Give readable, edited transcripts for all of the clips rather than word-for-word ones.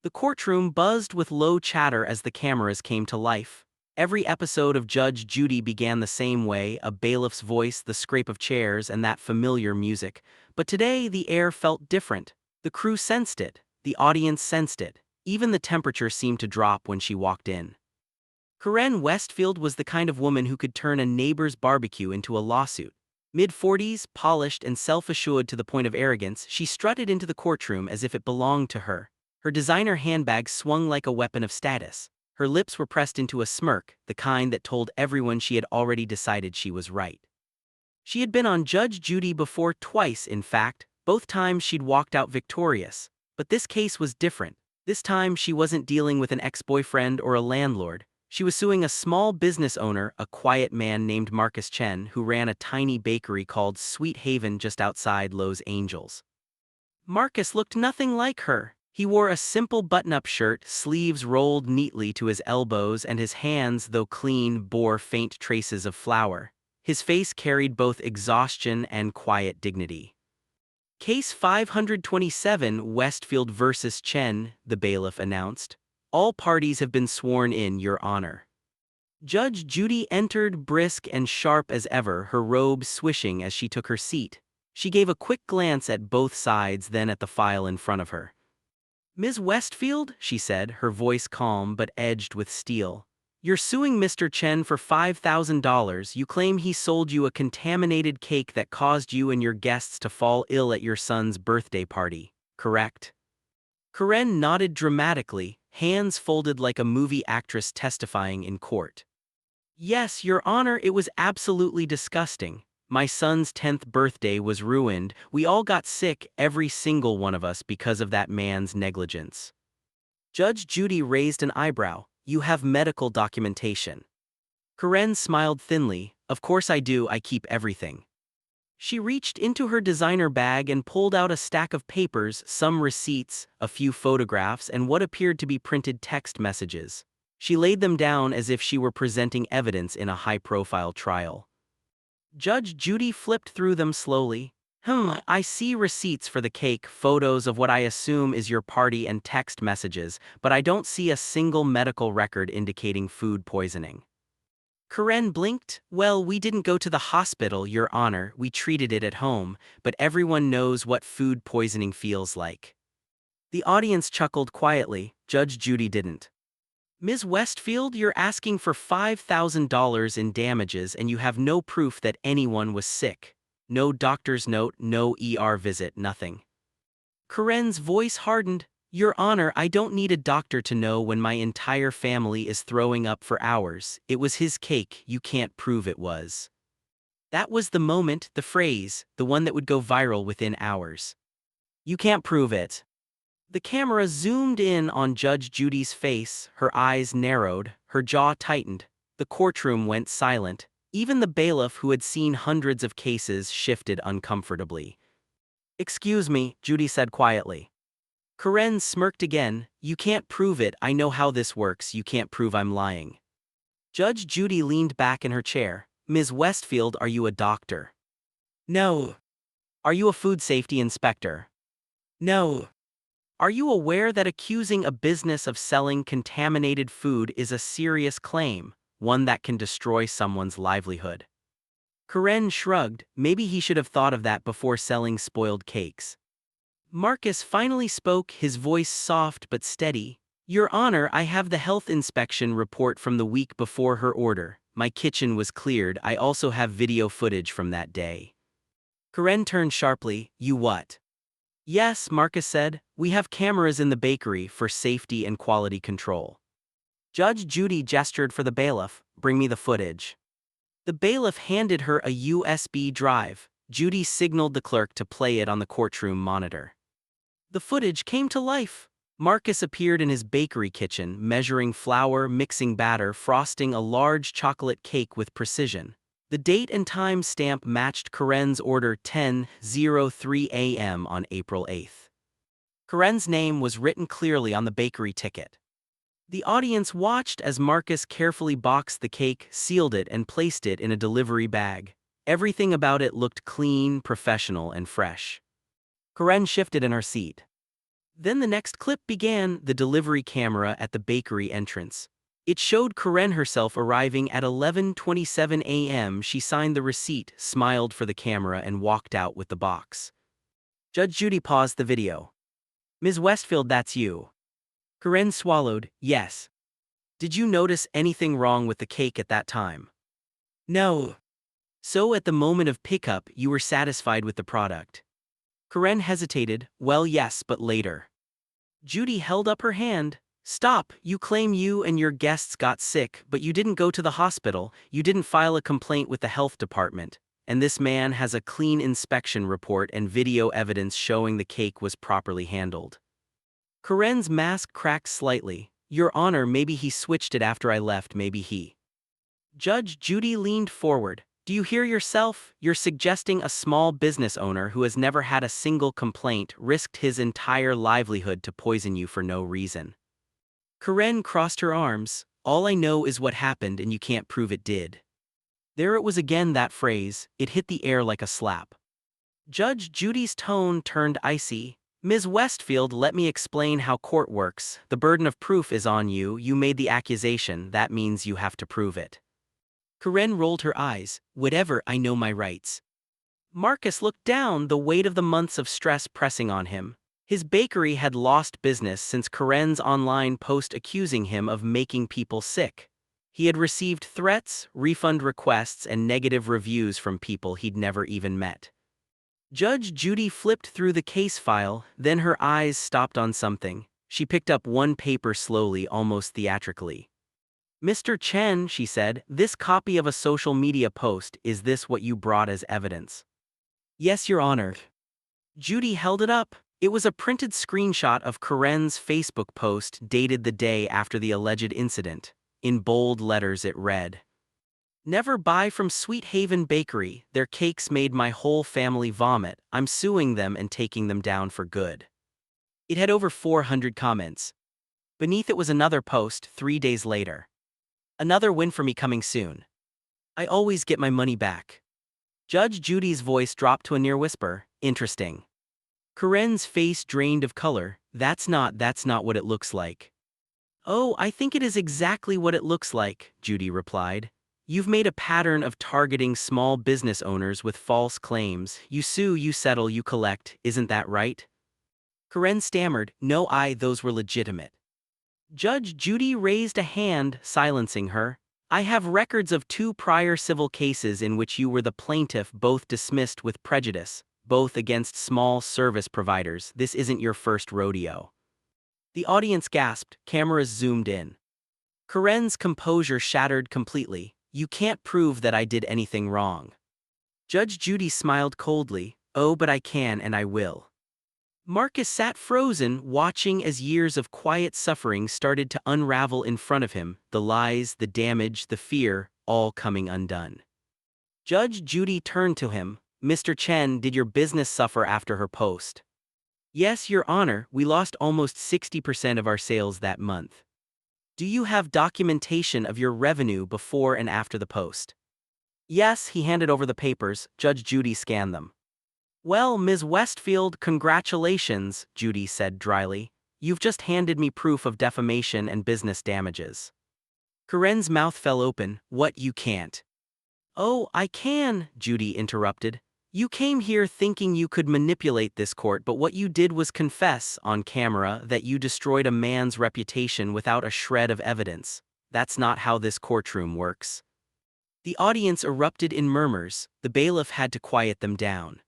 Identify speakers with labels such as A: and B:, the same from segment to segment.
A: The courtroom buzzed with low chatter as the cameras came to life. Every episode of Judge Judy began the same way, a bailiff's voice, the scrape of chairs, and that familiar music. But today, the air felt different. The crew sensed it. The audience sensed it. Even the temperature seemed to drop when she walked in. Karen Westfield was the kind of woman who could turn a neighbor's barbecue into a lawsuit. Mid-40s, polished and self-assured to the point of arrogance, she strutted into the courtroom as if it belonged to her. Her designer handbag swung like a weapon of status. Her lips were pressed into a smirk, the kind that told everyone she had already decided she was right. She had been on Judge Judy before twice, in fact. Both times she'd walked out victorious. But this case was different. This time she wasn't dealing with an ex-boyfriend or a landlord. She was suing a small business owner, a quiet man named Marcus Chen, who ran a tiny bakery called Sweet Haven just outside Los Angeles. Marcus looked nothing like her. He wore a simple button-up shirt, sleeves rolled neatly to his elbows, and his hands, though clean, bore faint traces of flour. His face carried both exhaustion and quiet dignity. Case 527, Westfield versus Chen, the bailiff announced. All parties have been sworn in, Your Honor. Judge Judy entered brisk and sharp as ever, her robe swishing as she took her seat. She gave a quick glance at both sides, then at the file in front of her. Ms. Westfield, she said, her voice calm but edged with steel. You're suing Mr. Chen for $5,000. You claim he sold you a contaminated cake that caused you and your guests to fall ill at your son's birthday party, correct? Karen nodded dramatically, hands folded like a movie actress testifying in court. Yes, Your Honor, it was absolutely disgusting. My son's 10th birthday was ruined. We all got sick, every single one of us, because of that man's negligence. Judge Judy raised an eyebrow. You have medical documentation. Karen smiled thinly. Of course I do, I keep everything. She reached into her designer bag and pulled out a stack of papers, some receipts, a few photographs, and what appeared to be printed text messages. She laid them down as if she were presenting evidence in a high-profile trial. Judge Judy flipped through them slowly. I see receipts for the cake, photos of what I assume is your party, and text messages, but I don't see a single medical record indicating food poisoning. Karen blinked. Well, we didn't go to the hospital, Your Honor, we treated it at home, but everyone knows what food poisoning feels like. The audience chuckled quietly. Judge Judy didn't. Ms. Westfield, you're asking for $5,000 in damages and you have no proof that anyone was sick. No doctor's note, no ER visit, nothing. Karen's voice hardened. Your Honor, I don't need a doctor to know when my entire family is throwing up for hours. It was his cake, you can't prove it was. That was the moment, the phrase, the one that would go viral within hours. You can't prove it. The camera zoomed in on Judge Judy's face, her eyes narrowed, her jaw tightened. The courtroom went silent. Even the bailiff, who had seen hundreds of cases, shifted uncomfortably. Excuse me, Judy said quietly. Karen smirked again. You can't prove it, I know how this works, you can't prove I'm lying. Judge Judy leaned back in her chair. Ms. Westfield, are you a doctor? No. Are you a food safety inspector? No. Are you aware that accusing a business of selling contaminated food is a serious claim, one that can destroy someone's livelihood? Karen shrugged. Maybe he should have thought of that before selling spoiled cakes. Marcus finally spoke, his voice soft but steady. Your Honor, I have the health inspection report from the week before her order. My kitchen was cleared. I also have video footage from that day. Karen turned sharply. You what? Yes, Marcus said. We have cameras in the bakery for safety and quality control. Judge Judy gestured for the bailiff. Bring me the footage. The bailiff handed her a USB drive. Judy signaled the clerk to play it on the courtroom monitor. The footage came to life. Marcus appeared in his bakery kitchen, measuring flour, mixing batter, frosting a large chocolate cake with precision. The date and time stamp matched Karen's order, 10:03 a.m. on April 8th. Karen's name was written clearly on the bakery ticket. The audience watched as Marcus carefully boxed the cake, sealed it, and placed it in a delivery bag. Everything about it looked clean, professional, and fresh. Karen shifted in her seat. Then the next clip began, the delivery camera at the bakery entrance. It showed Karen herself arriving at 11:27 a.m. She signed the receipt, smiled for the camera, and walked out with the box. Judge Judy paused the video. "Ms. Westfield, that's you." Karen swallowed. "Yes." "Did you notice anything wrong with the cake at that time?" "No." "So at the moment of pickup, you were satisfied with the product?" Karen hesitated. "Well, yes, but later." Judy held up her hand. "Stop, you claim you and your guests got sick, but you didn't go to the hospital, you didn't file a complaint with the health department, and this man has a clean inspection report and video evidence showing the cake was properly handled." Karen's mask cracked slightly. "Your Honor, maybe he switched it after I left, maybe he." Judge Judy leaned forward. "Do you hear yourself? You're suggesting a small business owner who has never had a single complaint risked his entire livelihood to poison you for no reason." Karen crossed her arms. "All I know is what happened and you can't prove it did." There it was again, that phrase. It hit the air like a slap. Judge Judy's tone turned icy. "Ms. Westfield, let me explain how court works. The burden of proof is on you. You made the accusation. That means you have to prove it." Karen rolled her eyes. "Whatever, I know my rights." Marcus looked down, the weight of the months of stress pressing on him. His bakery had lost business since Karen's online post accusing him of making people sick. He had received threats, refund requests, and negative reviews from people he'd never even met. Judge Judy flipped through the case file, then her eyes stopped on something. She picked up one paper slowly, almost theatrically. "Mr. Chen," she said, "this copy of a social media post, is this what you brought as evidence?" "Yes, Your Honor." Judy held it up. It was a printed screenshot of Karen's Facebook post dated the day after the alleged incident. In bold letters it read, "Never buy from Sweet Haven Bakery. Their cakes made my whole family vomit. I'm suing them and taking them down for good." It had over 400 comments. Beneath it was another post 3 days later. "Another win for me coming soon. I always get my money back." Judge Judy's voice dropped to a near whisper. "Interesting." Karen's face drained of color. That's not what it looks like." "Oh, I think it is exactly what it looks like," Judy replied. "You've made a pattern of targeting small business owners with false claims. You sue, you settle, you collect, isn't that right?" Karen stammered. "No, those were legitimate." Judge Judy raised a hand, silencing her. "I have records of 2 prior civil cases in which you were the plaintiff, both dismissed with prejudice, both against small service providers. This isn't your first rodeo." The audience gasped. Cameras zoomed in. Karen's composure shattered completely. "You can't prove that I did anything wrong." Judge Judy smiled coldly. "Oh, but I can and I will." Marcus sat frozen, watching as years of quiet suffering started to unravel in front of him, the lies, the damage, the fear, all coming undone. Judge Judy turned to him. "Mr. Chen, did your business suffer after her post?" "Yes, Your Honor, we lost almost 60% of our sales that month." "Do you have documentation of your revenue before and after the post?" "Yes." He handed over the papers. Judge Judy scanned them. "Well, Ms. Westfield, congratulations," Judy said dryly. "You've just handed me proof of defamation and business damages." Karen's mouth fell open. "What, you can't?" "Oh, I can," Judy interrupted. "You came here thinking you could manipulate this court, but what you did was confess, on camera, that you destroyed a man's reputation without a shred of evidence. That's not how this courtroom works." The audience erupted in murmurs. The bailiff had to quiet them down.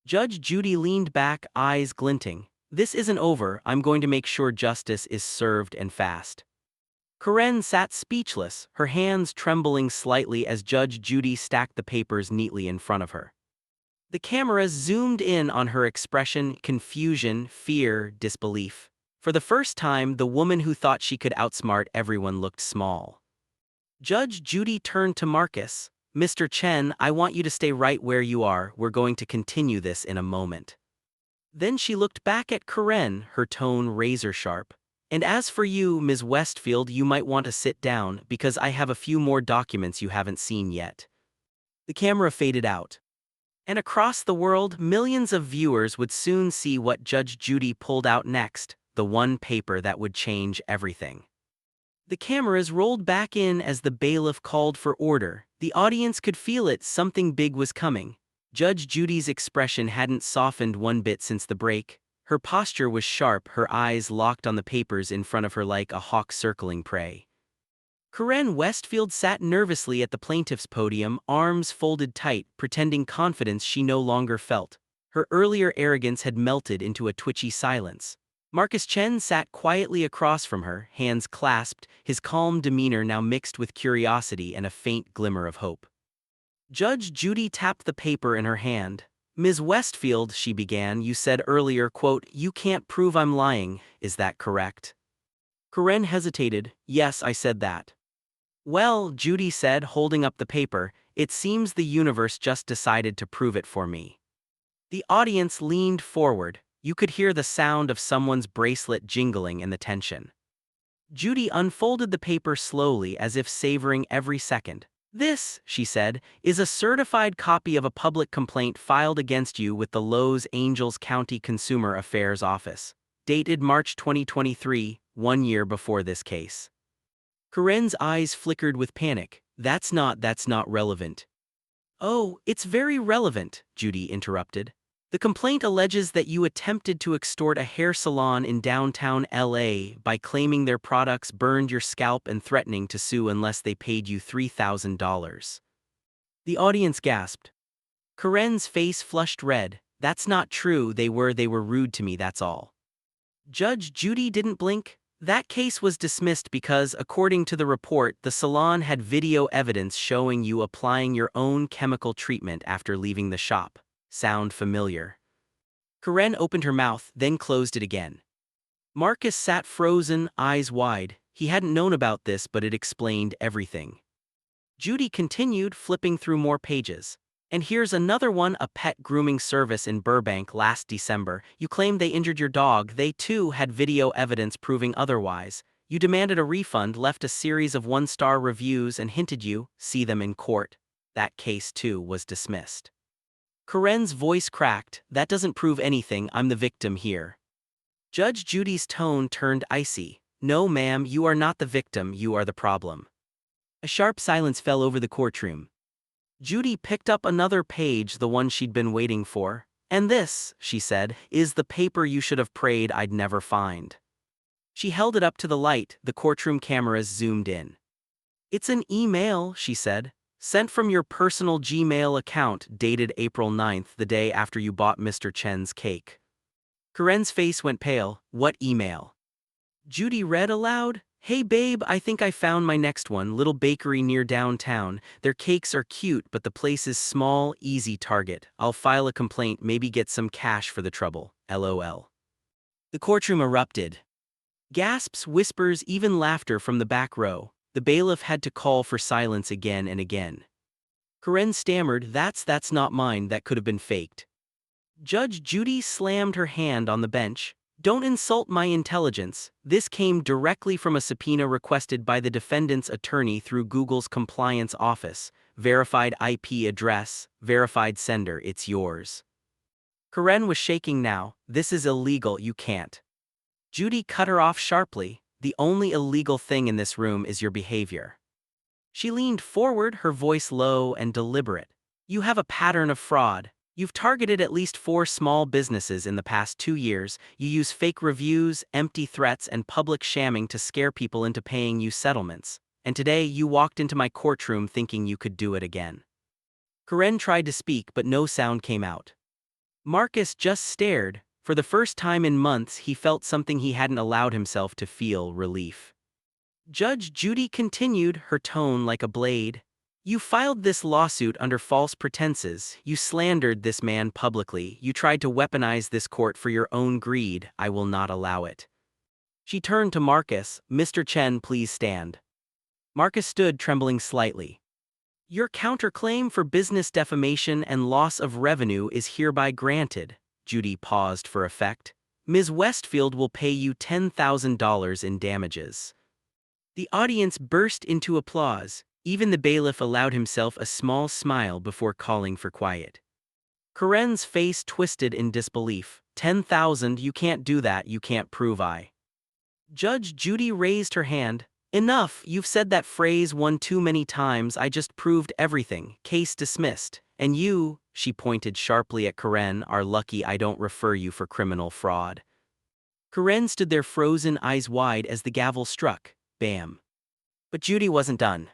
A: Judge Judy leaned back, eyes glinting. "This isn't over. I'm going to make sure justice is served, and fast." Karen sat speechless, her hands trembling slightly as Judge Judy stacked the papers neatly in front of her. The cameras zoomed in on her expression: confusion, fear, disbelief. For the first time, the woman who thought she could outsmart everyone looked small. Judge Judy turned to Marcus. "Mr. Chen, I want you to stay right where you are. We're going to continue this in a moment." Then she looked back at Karen, her tone razor-sharp. "And as for you, Ms. Westfield, you might want to sit down, because I have a few more documents you haven't seen yet." The camera faded out. And across the world, millions of viewers would soon see what Judge Judy pulled out next, the one paper that would change everything. The cameras rolled back in as the bailiff called for order. The audience could feel it, something big was coming. Judge Judy's expression hadn't softened one bit since the break. Her posture was sharp, her eyes locked on the papers in front of her like a hawk circling prey. Karen Westfield sat nervously at the plaintiff's podium, arms folded tight, pretending confidence she no longer felt. Her earlier arrogance had melted into a twitchy silence. Marcus Chen sat quietly across from her, hands clasped, his calm demeanor now mixed with curiosity and a faint glimmer of hope. Judge Judy tapped the paper in her hand. "Ms. Westfield," she began, "you said earlier, quote, 'You can't prove I'm lying, is that correct?'" Karen hesitated. "Yes, I said that." "Well," Judy said, holding up the paper, "it seems the universe just decided to prove it for me." The audience leaned forward. You could hear the sound of someone's bracelet jingling in the tension. Judy unfolded the paper slowly as if savoring every second. "This," she said, "is a certified copy of a public complaint filed against you with the Los Angeles County Consumer Affairs Office, dated March 2023, 1 year before this case." Karen's eyes flickered with panic. That's not relevant." "Oh, it's very relevant," Judy interrupted. "The complaint alleges that you attempted to extort a hair salon in downtown LA by claiming their products burned your scalp and threatening to sue unless they paid you $3,000. The audience gasped. Karen's face flushed red. "That's not true, they were rude to me, that's all." Judge Judy didn't blink. "That case was dismissed because, according to the report, the salon had video evidence showing you applying your own chemical treatment after leaving the shop. Sound familiar?" Karen opened her mouth, then closed it again. Marcus sat frozen, eyes wide. He hadn't known about this, but it explained everything. Judy continued, flipping through more pages. "And here's another one, a pet grooming service in Burbank last December. You claimed they injured your dog. They too had video evidence proving otherwise. You demanded a refund, left a series of 1-star reviews and hinted you see them in court. That case too was dismissed." Karen's voice cracked. "That doesn't prove anything, I'm the victim here." Judge Judy's tone turned icy. "No ma'am, you are not the victim, you are the problem." A sharp silence fell over the courtroom. Judy picked up another page, the one she'd been waiting for. "And this," she said, "is the paper you should have prayed I'd never find." She held it up to the light, the courtroom cameras zoomed in. "It's an email," she said, "sent from your personal Gmail account, dated April 9th, the day after you bought Mr. Chen's cake." Karen's face went pale. "What email?" Judy read aloud. "Hey babe, I think I found my next one, little bakery near downtown. Their cakes are cute, but the place is small, easy target. I'll file a complaint, maybe get some cash for the trouble. LOL." The courtroom erupted. Gasps, whispers, even laughter from the back row. The bailiff had to call for silence again and again. Karen stammered, That's not mine, that could have been faked." Judge Judy slammed her hand on the bench. "Don't insult my intelligence. This came directly from a subpoena requested by the defendant's attorney through Google's compliance office. Verified IP address, verified sender, it's yours." Karen was shaking now. "This is illegal, you can't." Judy cut her off sharply. "The only illegal thing in this room is your behavior." She leaned forward, her voice low and deliberate. "You have a pattern of fraud. You've targeted at least 4 small businesses in the past 2 years. You use fake reviews, empty threats, and public shamming to scare people into paying you settlements. And today you walked into my courtroom thinking you could do it again." Karen tried to speak, but no sound came out. Marcus just stared. For the first time in months, he felt something he hadn't allowed himself to feel: relief. Judge Judy continued, her tone like a blade. "You filed this lawsuit under false pretenses. You slandered this man publicly. You tried to weaponize this court for your own greed. I will not allow it." She turned to Marcus. "Mr. Chen, please stand." Marcus stood, trembling slightly. "Your counterclaim for business defamation and loss of revenue is hereby granted." Judy paused for effect. "Ms. Westfield will pay you $10,000 in damages." The audience burst into applause. Even the bailiff allowed himself a small smile before calling for quiet. Karen's face twisted in disbelief. 10,000, you can't do that, you can't prove I. Judge Judy raised her hand. Enough, you've said that phrase one too many times, I just proved everything, case dismissed. And you, she pointed sharply at Karen, are lucky I don't refer you for criminal fraud. Karen stood there frozen, eyes wide as the gavel struck. Bam. But Judy wasn't done.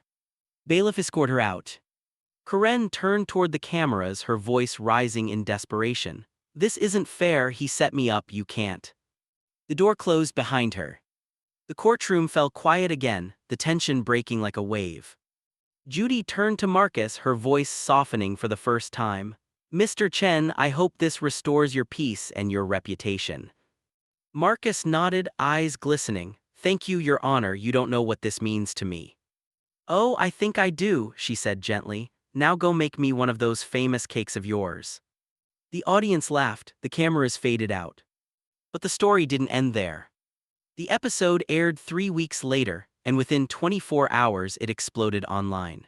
A: Bailiff escorted her out. Karen turned toward the cameras, her voice rising in desperation. This isn't fair, he set me up, you can't. The door closed behind her. The courtroom fell quiet again, the tension breaking like a wave. Judy turned to Marcus, her voice softening for the first time. Mr. Chen, I hope this restores your peace and your reputation. Marcus nodded, eyes glistening. Thank you, Your Honor, you don't know what this means to me. Oh, I think I do, she said gently. Now go make me one of those famous cakes of yours. The audience laughed, the cameras faded out. But the story didn't end there. The episode aired 3 weeks later, and within 24 hours it exploded online.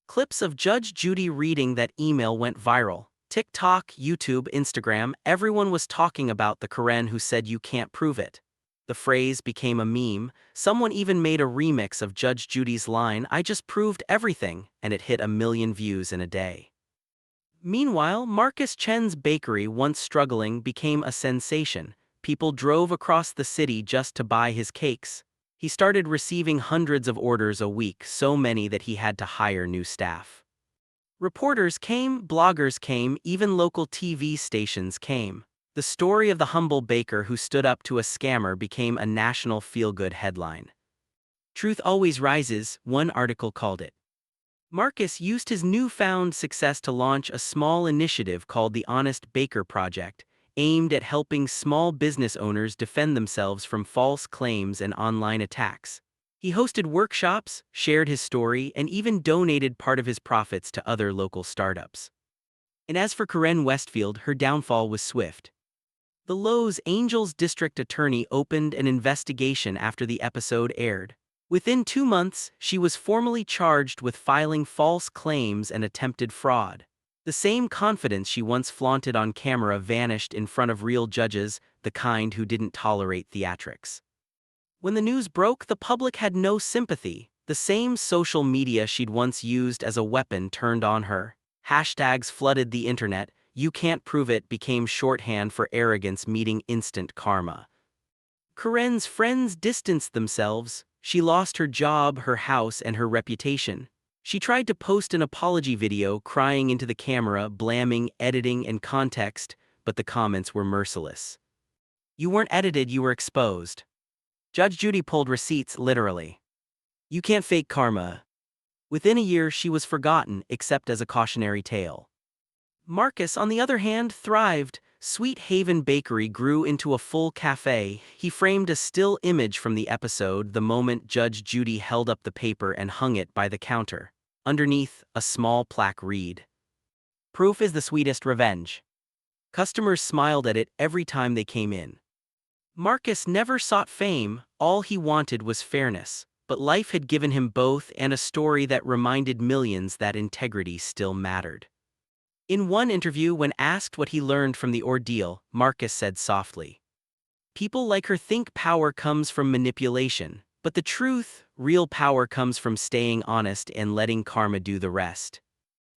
A: Clips of Judge Judy reading that email went viral. TikTok, YouTube, Instagram, everyone was talking about the Karen who said you can't prove it. The phrase became a meme. Someone even made a remix of Judge Judy's line, I just proved everything, and it hit 1 million views in a day. Meanwhile, Marcus Chen's bakery, once struggling, became a sensation. People drove across the city just to buy his cakes. He started receiving hundreds of orders a week, so many that he had to hire new staff. Reporters came, bloggers came, even local TV stations came. The story of the humble baker who stood up to a scammer became a national feel-good headline. Truth always rises, one article called it. Marcus used his newfound success to launch a small initiative called the Honest Baker Project, aimed at helping small business owners defend themselves from false claims and online attacks. He hosted workshops, shared his story, and even donated part of his profits to other local startups. And as for Karen Westfield, her downfall was swift. The Los Angeles district attorney opened an investigation after the episode aired. Within 2 months, she was formally charged with filing false claims and attempted fraud. The same confidence she once flaunted on camera vanished in front of real judges, the kind who didn't tolerate theatrics. When the news broke, the public had no sympathy. The same social media she'd once used as a weapon turned on her. Hashtags flooded the internet. You can't prove it became shorthand for arrogance meeting instant karma. Karen's friends distanced themselves. She lost her job, her house, and her reputation. She tried to post an apology video, crying into the camera, blaming editing and context, but the comments were merciless. You weren't edited, you were exposed. Judge Judy pulled receipts, literally. You can't fake karma. Within a year, she was forgotten, except as a cautionary tale. Marcus, on the other hand, thrived. Sweet Haven Bakery grew into a full cafe. He framed a still image from the episode the moment Judge Judy held up the paper and hung it by the counter. Underneath, a small plaque read, "Proof is the sweetest revenge." Customers smiled at it every time they came in. Marcus never sought fame, all he wanted was fairness, but life had given him both and a story that reminded millions that integrity still mattered. In one interview, when asked what he learned from the ordeal, Marcus said softly, "People like her think power comes from manipulation, but the truth, real power comes from staying honest and letting karma do the rest."